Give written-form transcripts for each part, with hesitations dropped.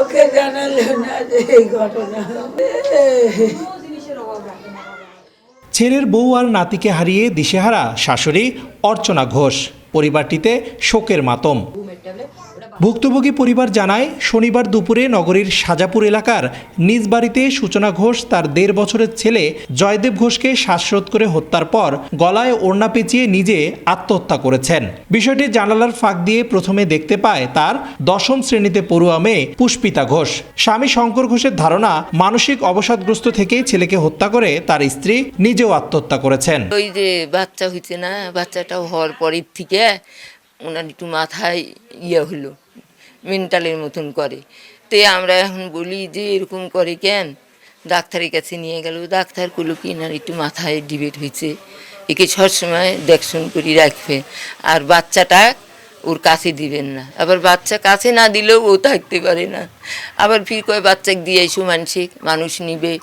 কাউকে জানালো না যে এই ঘটনা। ছেলের বউ আর নাতিকে হারিয়ে দিশেহারা শাশুড়ি অর্চনা ঘোষ, পরিবারটিতে শোকের মাতম। ভুক্তভোগী পরিবার জানায়, শনিবার দুপুরে নগরীর সাজাপুর এলাকার নিজ বাড়িতে সূচনা ঘোষ তার ১.৫ বছরের ছেলে জয়দেব ঘোষকে শ্বাসরোধ করে হত্যার পর গলায় ওড়না পেঁচিয়ে নিজে আত্মহত্যা করেছেন। বিষয়টি জানালার ফাঁক দিয়ে প্রথমে দেখতে পায় তার ১০ম শ্রেণীতে পড়ুয়া মেয়ে পুষ্পিতা ঘোষ। স্বামী শঙ্কর ঘোষের ধারণা, মানসিক অবসাদগ্রস্ত থেকেই ছেলেকে হত্যা করে তার স্ত্রী নিজেও আত্মহত্যা করেছেন। ওই যে বাচ্চা হয়েছে না, বাচ্চাটা হওয়ার পরের থেকে ওনার একটু মাথায় হলো, মেন্টালের মতন করে। তে আমরা এখন বলি যে এরকম করে কেন, ডাক্তারের কাছে নিয়ে গেল। ডাক্তার করলো কি না একটু মাথায় ডিবেট হয়েছে, একে সবসময় দেখশন করে রাখবে, আর বাচ্চাটা ওর কাছে দিবেন না। আবার বাচ্চা কাছে না দিলেও ও থাকতে পারে না। আবার ফির কয় বাচ্চাকে দিয়ে এসো, মানসিক মানুষ নিবে,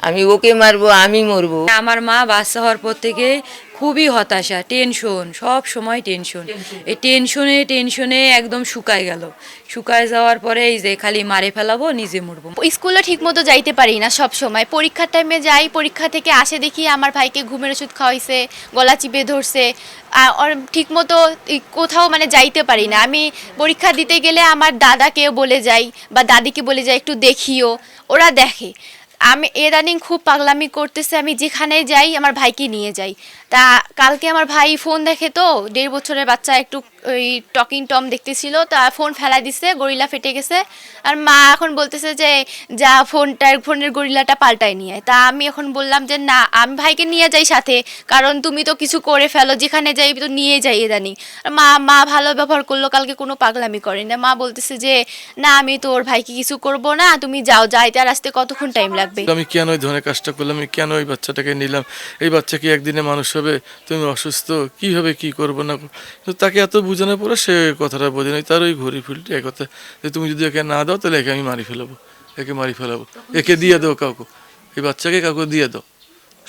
আমি ওকে মারবো, আমি মরবো। আমার মা বাচ্চা হওয়ার পর থেকে খুবই হতাশা, টেনশন, সব সময় টেনশন। এই টেনশনে একদম শুকায় গেল। শুকায় যাওয়ার পরে এই যে খালি মারে ফেলাবো, নিজে মরবো। স্কুলে ঠিক মতো যাইতে পারি না সব সময়। পরীক্ষার টাইমে যাই, পরীক্ষা থেকে আসে দেখি আমার ভাইকে ঘুমের ওষুধ খাওয়াইছে, গলা চিপে ধরছে। আর ঠিক মতো কোথাও মানে যাইতে পারি না। আমি পরীক্ষা দিতে গেলে আমার দাদাকেও বলে যাই বা দাদিকে বলে যাই একটু দেখিও, ওরা দেখে। আমি ইদানিং খুব পাগলামি করতেছে, আমি যেখানে যাই আমার ভাইকে নিয়ে যাই। তা কালকে আমার ভাই ফোন দেখে, তো 1.5 বছরের বাচ্চা একটু ওই টকিং টম দেখতেছিল, তা ফোন ফেলা দিছে, গরিলা ফেটে গেছে। আর মা এখন বলতেছে যে যা ফোনের গরিলাটা পাল্টায় নিয়ে। তা আমি এখন বললাম যে না, আমি ভাইকে নিয়ে যাই সাথে, কারণ তুমি তো কিছু করে ফেলো, যেখানে যাই তো নিয়ে যাই ইদানিং। মা ভালো ব্যবহার করলো, কালকে কোনো পাগলামি করে না। মা বলতেছে যে না, আমি তো ওর ভাইকে কিছু করব না, তুমি যাও, যাইতে আর আসতে কতক্ষণ টাইম লাগবে। আমি কেন ওই ধরনের কাজটা করলাম, আমি কেন ওই বাচ্চাটাকে নিলাম, এই বাচ্চা কি একদিনে মানুষ হবে, তুমি অসুস্থ, কীভাবে কি করবো না। কিন্তু তাকে এত বোঝানোর পরে সে কথাটা বোঝে নাই। তার ওই ঘড়ি ফিল্ডে এক কথা যে তুমি যদি একে না দাও তাহলে একে আমি মারি ফেলাবো, একে দিয়ে দাও কাউকে, এই বাচ্চাকে কাউকে দিয়ে দাও,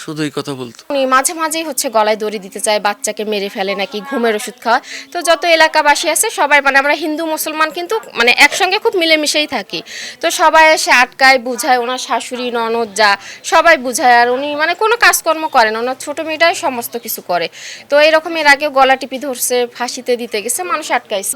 শুধু এই কথা বলতো। উনি মাঝে মাঝেই গলায় দড়ি দিতে চায়, বাচ্চাকে মেরে ফেলে নাকি, ঘুমের ওষুধ খাওয়া। তো যত এলাকাবাসী আছে সবাই, মানে আমরা হিন্দু মুসলমান কিন্তু মানে একসঙ্গে খুব মিলেমিশেই থাকি। তো সবাই এসে আটকায়, বুঝায়, ওনার শাশুড়ি ননদ যা সবাই বুঝায়। আর উনি মানে কোনো কাজকর্ম করেন, ওনার ছোটো মেয়েটাই সমস্ত কিছু করে। তো এরকম এর আগেও গলা টিপি ধরছে, ফাঁসিতে দিতে গেছে, মানুষ আটকাইছে।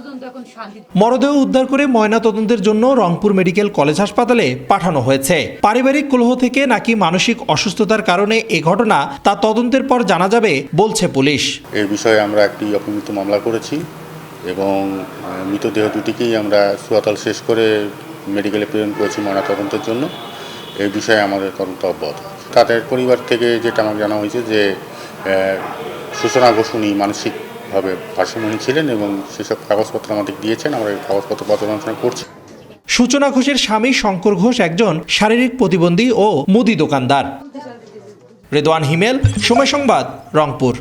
মরদেহ উদ্ধার করে ময়নাতদন্তের জন্য রংপুর মেডিকেল কলেজ হাসপাতালে পাঠানো হয়েছে। পারিবারিক কলহ থেকে নাকি মানসিক অসুস্থতার কারণে এ ঘটনা, তা তদন্তের পর জানা যাবে বলছে পুলিশ। এই বিষয়ে আমরা একটি অপমৃত্যু মামলা করেছি এবং মৃতদেহ দুটিকেই আমরা সুয়াতাল শেষ করে মেডিকেলে প্রেরণ করেছি ময়নাতদন্তের জন্য। এই বিষয়ে আমাদের তদন্ত অব্যাহত। তাদের পরিবার থেকে যেটা আমার জানা হয়েছে যে সূচনা ঘোষ উনি মানসিকভাবে ভারসাম্যহীন ছিলেন এবং সেসব কাগজপত্র আমাদের দিয়েছেন, আমরা এই কাগজপত্র পর্যালোচনা করছি। সূচনা ঘোষের স্বামী শঙ্কর ঘোষ একজন শারীরিক প্রতিবন্ধী ও মুদি দোকানদার। রেদওয়ান হিমেল, সময় সংবাদ, রংপুর।